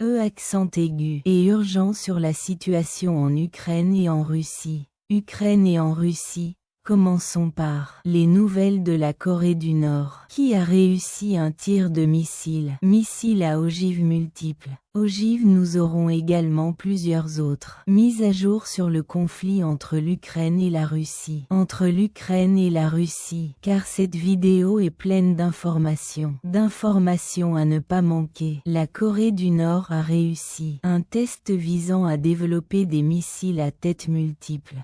accent aigu et urgent sur la situation en Ukraine et en Russie. Ukraine et en Russie. Commençons par les nouvelles de la Corée du Nord, qui a réussi un tir de missile à ogives multiples. Ogives, nous aurons également plusieurs autres mises à jour sur le conflit entre l'Ukraine et la Russie. Car cette vidéo est pleine d'informations. À ne pas manquer. La Corée du Nord a réussi un test visant à développer des missiles à tête multiple.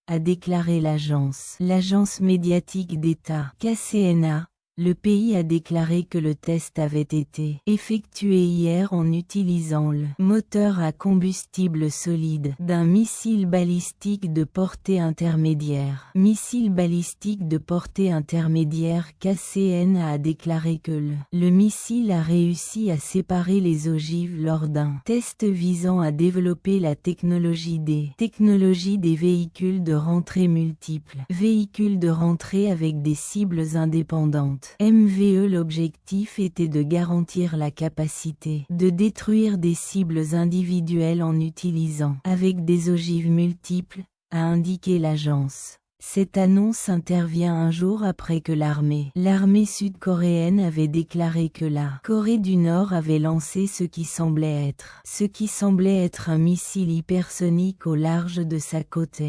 A déclaré l'agence médiatique d'État, KCNA. Le pays a déclaré que le test avait été effectué hier en utilisant le moteur à combustible solide d'un missile balistique de portée intermédiaire. KCNA a déclaré que le missile a réussi à séparer les ogives lors d'un test visant à développer la technologie des véhicules de rentrée multiples. Avec des cibles indépendantes. MVE. L'objectif était de garantir la capacité de détruire des cibles individuelles en utilisant avec des ogives multiples, a indiqué l'agence. Cette annonce intervient un jour après que l'armée sud-coréenne avait déclaré que la Corée du Nord avait lancé ce qui semblait être un missile hypersonique au large de sa côte,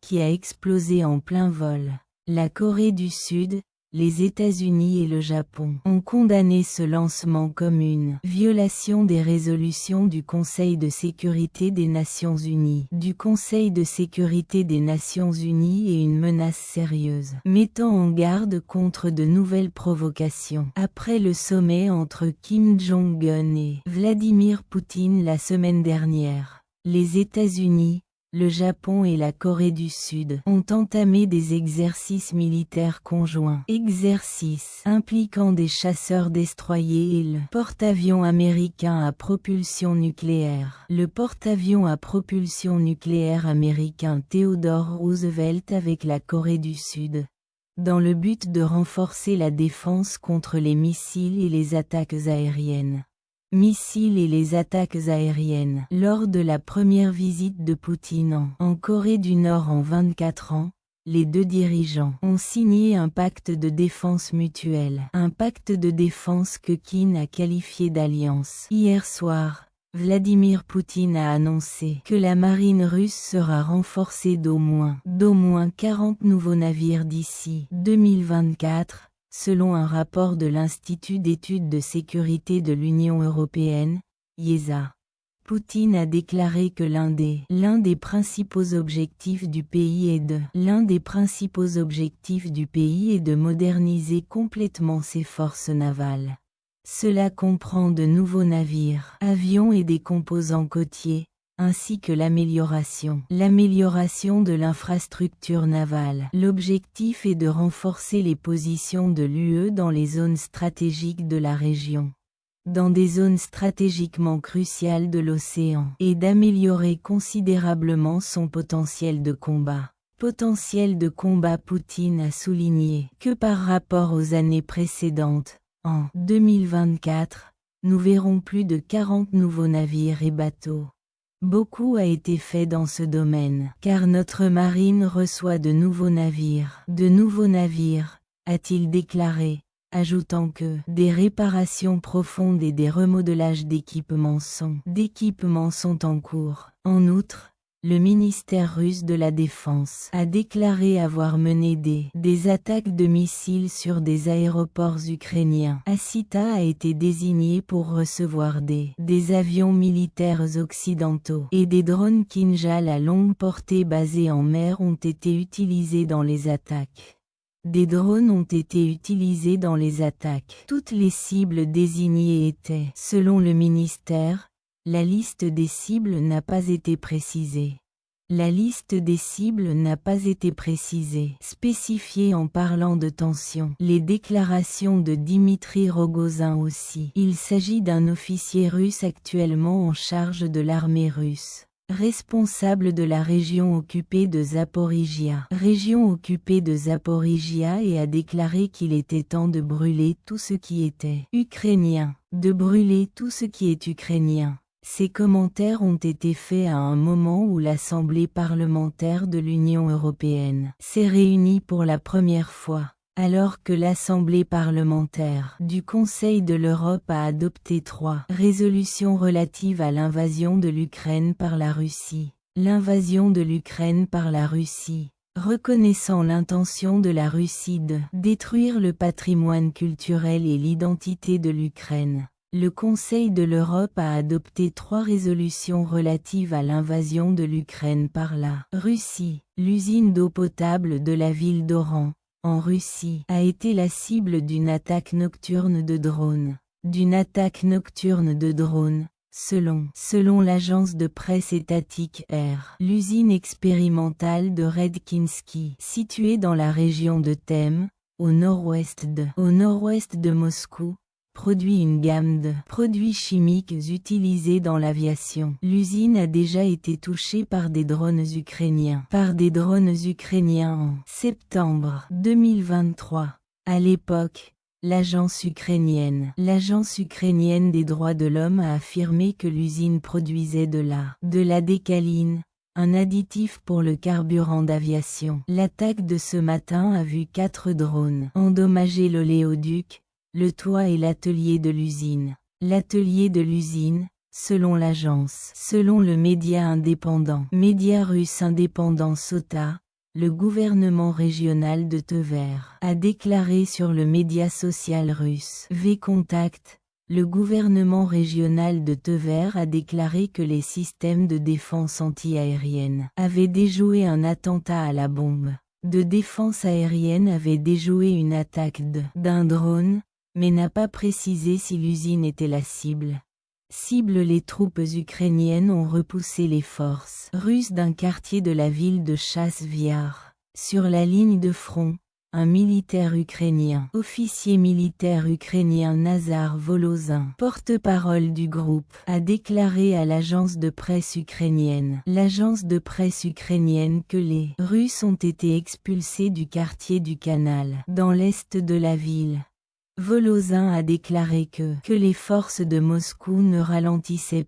qui a explosé en plein vol. La Corée du Sud, les États-Unis et le Japon ont condamné ce lancement comme une violation des résolutions du Conseil de sécurité des Nations Unies et une menace sérieuse, mettant en garde contre de nouvelles provocations. Après le sommet entre Kim Jong-un et Vladimir Poutine la semaine dernière, les États-Unis, le Japon et la Corée du Sud ont entamé des exercices militaires conjoints. Exercices impliquant des chasseurs destroyers et le porte-avions américain à propulsion nucléaire. Le porte-avions à propulsion nucléaire américain Theodore Roosevelt avec la Corée du Sud, dans le but de renforcer la défense contre les missiles et les attaques aériennes. Lors de la première visite de Poutine en Corée du Nord en 24 ans, les deux dirigeants ont signé un pacte de défense mutuelle. Un pacte de défense que Kim a qualifié d'alliance. Hier soir, Vladimir Poutine a annoncé que la marine russe sera renforcée d'au moins 40 nouveaux navires d'ici 2024. Selon un rapport de l'Institut d'études de sécurité de l'Union européenne, IESA. Poutine a déclaré que l'un des principaux objectifs du pays est de moderniser complètement ses forces navales. Cela comprend de nouveaux navires, avions et des composants côtiers, ainsi que l'amélioration de l'infrastructure navale. L'objectif est de renforcer les positions de l'UE dans les zones stratégiques de la région, dans des zones stratégiquement cruciales de l'océan, et d'améliorer considérablement son potentiel de combat. Poutine a souligné que par rapport aux années précédentes, en 2024, nous verrons plus de 40 nouveaux navires et bateaux. Beaucoup a été fait dans ce domaine, car notre marine reçoit de nouveaux navires, a-t-il déclaré, ajoutant que des réparations profondes et des remodelages d'équipements sont en cours. En outre, le ministère russe de la Défense a déclaré avoir mené des attaques de missiles sur des aéroports ukrainiens. Asita a été désigné pour recevoir des avions militaires occidentaux et des drones Kinjal à longue portée basés en mer ont été utilisés dans les attaques. Toutes les cibles désignées étaient, selon le ministère, la liste des cibles n'a pas été précisée. Spécifiée en parlant de tension. Les déclarations de Dimitri Rogozin aussi. Il s'agit d'un officier russe actuellement en charge de l'armée russe, responsable de la région occupée de Zaporijia, et a déclaré qu'il était temps de brûler tout ce qui était ukrainien. de brûler tout ce qui est ukrainien. Ces commentaires ont été faits à un moment où l'Assemblée parlementaire de l'Union européenne s'est réunie pour la première fois, alors que l'Assemblée parlementaire du Conseil de l'Europe a adopté 3 résolutions relatives à l'invasion de l'Ukraine par la Russie. L'invasion de l'Ukraine par la Russie, reconnaissant l'intention de la Russie de détruire le patrimoine culturel et l'identité de l'Ukraine. Le Conseil de l'Europe a adopté 3 résolutions relatives à l'invasion de l'Ukraine par la Russie. L'usine d'eau potable de la ville d'Oran, en Russie, a été la cible d'une attaque nocturne de drones. Selon l'agence de presse étatique R, l'usine expérimentale de Redkinsky, située dans la région de Thème, au nord-ouest de Moscou, produit une gamme de produits chimiques utilisés dans l'aviation. L'usine a déjà été touchée par des drones ukrainiens en septembre 2023. À l'époque, l'agence ukrainienne des droits de l'homme a affirmé que l'usine produisait de la décaline, un additif pour le carburant d'aviation. L'attaque de ce matin a vu 4 drones endommager l'oléoduc, le toit et l'atelier de l'usine. Selon l'agence, selon le média russe indépendant SOTA, le gouvernement régional de Tver a déclaré sur le média social russe V-Contact, le gouvernement régional de Tver a déclaré que les systèmes de défense anti-aérienne avaient déjoué un attentat à la bombe de défense aérienne avait déjoué une attaque d'un drone, mais n'a pas précisé si l'usine était la cible. Les troupes ukrainiennes ont repoussé les forces russes d'un quartier de la ville de Chasiv-Yar. Sur la ligne de front, un officier militaire ukrainien Nazar Volozhin, porte-parole du groupe, a déclaré à l'agence de presse ukrainienne que les Russes ont été expulsés du quartier du Canal, dans l'est de la ville. Volozhin a déclaré que les forces de Moscou ne ralentissent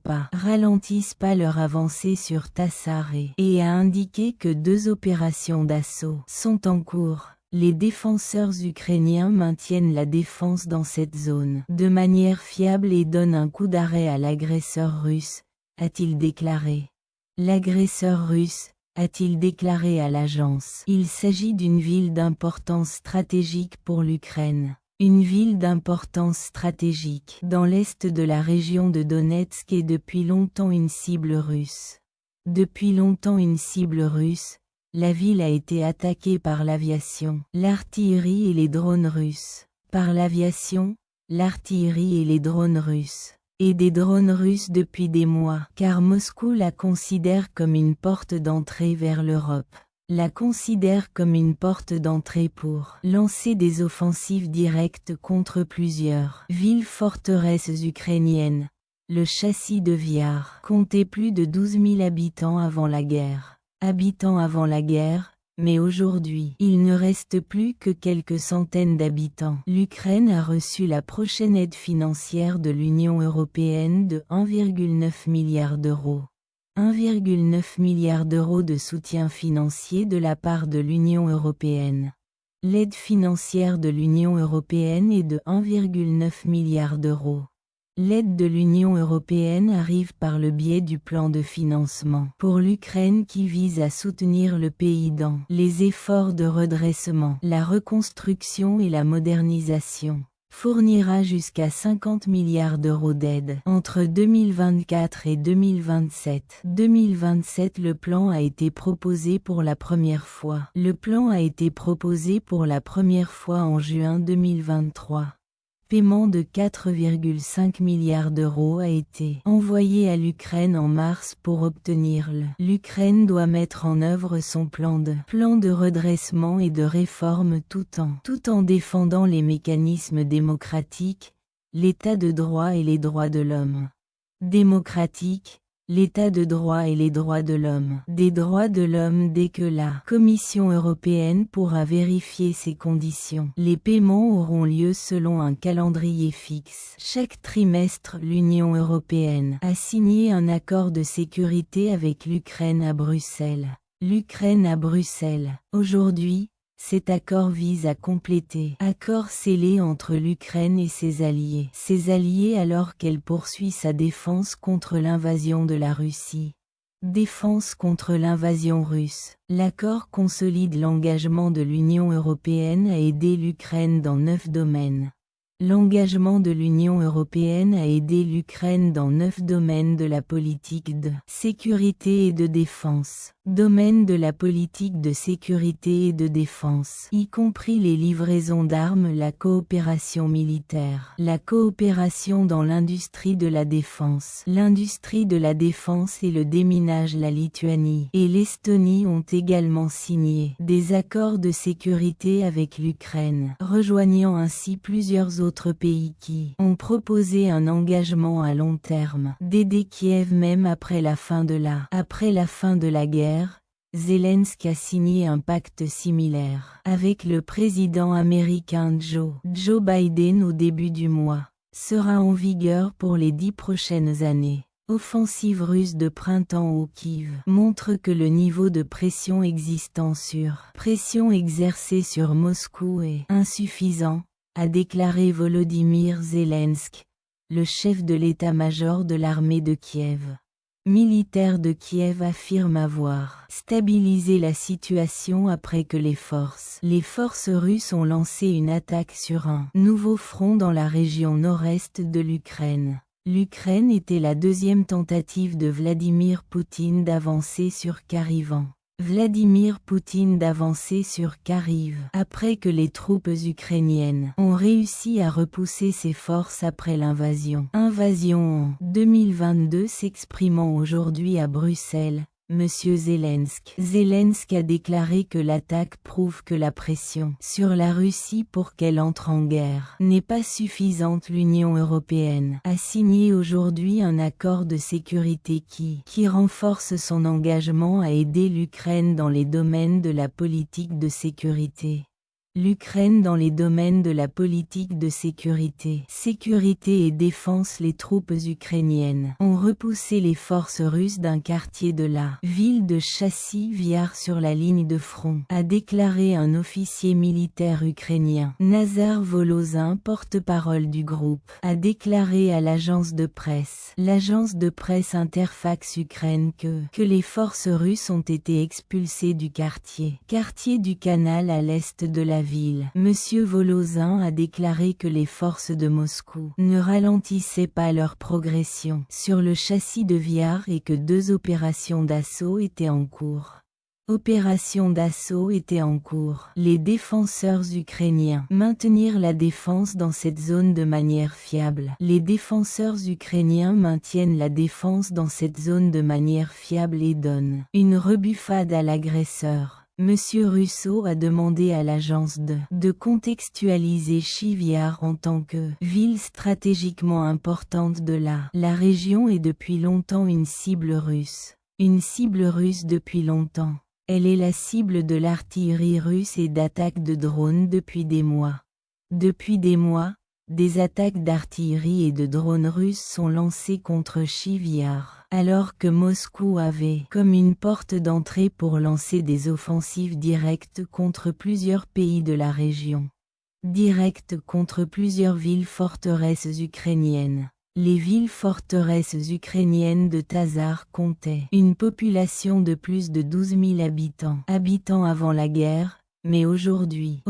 pas leur avancée sur Tassar et a indiqué que 2 opérations d'assaut sont en cours. Les défenseurs ukrainiens maintiennent la défense dans cette zone de manière fiable et donnent un coup d'arrêt à l'agresseur russe, a-t-il déclaré. L'agresseur russe, a-t-il déclaré à l'agence. Il s'agit d'une ville d'importance stratégique pour l'Ukraine. Une ville d'importance stratégique dans l'est de la région de Donetsk est depuis longtemps une cible russe. La ville a été attaquée par l'aviation, l'artillerie et les drones russes. Et des drones russes depuis des mois, car Moscou la considère comme une porte d'entrée vers l'Europe. Pour lancer des offensives directes contre plusieurs villes forteresses ukrainiennes. Le châssis de Viar comptait plus de 12 000 habitants avant la guerre, mais aujourd'hui, il ne reste plus que quelques centaines d'habitants. L'Ukraine a reçu la prochaine aide financière de l'Union européenne de 1,9 milliard d'euros. 1,9 milliard d'euros de soutien financier de la part de l'Union européenne. L'aide financière de l'Union européenne est de 1,9 milliard d'euros. L'aide de l'Union européenne arrive par le biais du plan de financement pour l'Ukraine qui vise à soutenir le pays dans les efforts de redressement, la reconstruction et la modernisation. Fournira jusqu'à 50 milliards d'euros d'aide entre 2024 et 2027. Le plan a été proposé pour la première fois. En juin 2023. Paiement de 4,5 milliards d'euros a été envoyé à l'Ukraine en mars pour obtenir l'Ukraine doit mettre en œuvre son plan de redressement et de réforme tout en défendant les mécanismes démocratiques, l'état de droit et les droits de l'homme. l'état de droit et les droits de l'homme. Des droits de l'homme dès que la Commission européenne pourra vérifier ces conditions. Les paiements auront lieu selon un calendrier fixe. Chaque trimestre, l'Union européenne a signé un accord de sécurité avec l'Ukraine à Bruxelles. L'Ukraine à Bruxelles. Aujourd'hui, cet accord vise à compléter accord scellé entre l'Ukraine et ses alliés. Ses alliés alors qu'elle poursuit sa défense contre l'invasion de la Russie. Défense contre l'invasion russe. L'accord consolide l'engagement de l'Union européenne à aider l'Ukraine dans 9 domaines. L'engagement de l'Union européenne a aidé l'Ukraine dans 9 domaines de la politique de sécurité et de défense. Domaine de la politique de sécurité et de défense, y compris les livraisons d'armes, la coopération militaire, la coopération dans l'industrie de la défense. L'industrie de la défense et le déminage. La Lituanie et l'Estonie ont également signé des accords de sécurité avec l'Ukraine, rejoignant ainsi plusieurs autres pays qui ont proposé un engagement à long terme d'aider Kiev même après la fin de la guerre. Zelensky a signé un pacte similaire avec le président américain Joe Biden au début du mois. Sera en vigueur pour les 10 prochaines années. Offensive russe de printemps au Kiev montre que le niveau de pression pression exercée sur Moscou est insuffisant, a déclaré Volodymyr Zelensky, le chef de l'état-major de l'armée de Kiev. Militaire de Kiev affirme avoir stabilisé la situation après que les forces russes ont lancé une attaque sur un nouveau front dans la région nord-est de l'Ukraine. L'Ukraine était la deuxième tentative de Vladimir Poutine d'avancer sur Kharkiv. Après que les troupes ukrainiennes ont réussi à repousser ses forces après l'invasion. Invasion en 2022. S'exprimant aujourd'hui à Bruxelles, M. Zelensky a déclaré que l'attaque prouve que la pression sur la Russie pour qu'elle entre en guerre n'est pas suffisante. L'Union européenne a signé aujourd'hui un accord de sécurité qui renforce son engagement à aider l'Ukraine dans les domaines de la politique de sécurité. L'Ukraine dans les domaines de la politique de sécurité et défense. Les troupes ukrainiennes ont repoussé les forces russes d'un quartier de la ville de Chassiv Yar sur la ligne de front, a déclaré un officier militaire ukrainien. Nazar Volozhin, porte-parole du groupe, a déclaré à l'agence de presse Interfax Ukraine que les forces russes ont été expulsées du quartier du canal à l'est de la ville. Monsieur Volozhin a déclaré que les forces de Moscou ne ralentissaient pas leur progression sur le châssis de Viar et que 2 opérations d'assaut étaient en cours. Les défenseurs ukrainiens maintenir la défense dans cette zone de manière fiable. Les défenseurs ukrainiens maintiennent la défense dans cette zone de manière fiable et donnent une rebuffade à l'agresseur. Monsieur Russo a demandé à l'agence de contextualiser Chassiv Yar en tant que ville stratégiquement importante de la région et depuis longtemps une cible russe. Depuis longtemps. Elle est la cible de l'artillerie russe et d'attaques de drones depuis des mois. Des attaques d'artillerie et de drones russes sont lancées contre Chassiv Yar, alors que Moscou avait comme une porte d'entrée pour lancer des offensives directes contre plusieurs pays de la région. Contre plusieurs villes-forteresses ukrainiennes. Les villes-forteresses ukrainiennes de Tazar comptaient une population de plus de 12 000 habitants avant la guerre, mais aujourd'hui,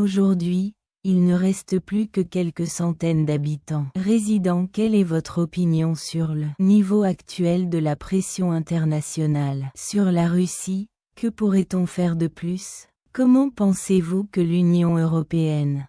il ne reste plus que quelques centaines d'habitants résidents. Quelle est votre opinion sur le niveau actuel de la pression internationale sur la Russie? Que pourrait-on faire de plus? Comment pensez-vous que l'Union européenne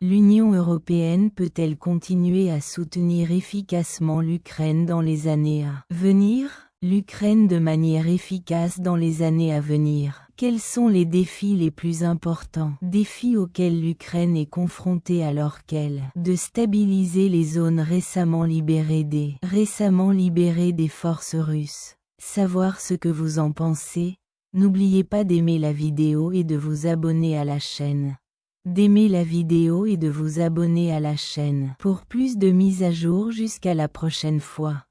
peut-elle continuer à soutenir efficacement l'Ukraine dans les années à venir? L'Ukraine de manière efficace dans les années à venir. Quels sont les défis les plus importants? Défis auxquels l'Ukraine est confrontée alors qu'elle de stabiliser les zones récemment libérées des forces russes. savoir ce que vous en pensez. N'oubliez pas d'aimer la vidéo et de vous abonner à la chaîne. D'aimer la vidéo et de vous abonner à la chaîne pour plus de mises à jour. Jusqu'à la prochaine fois.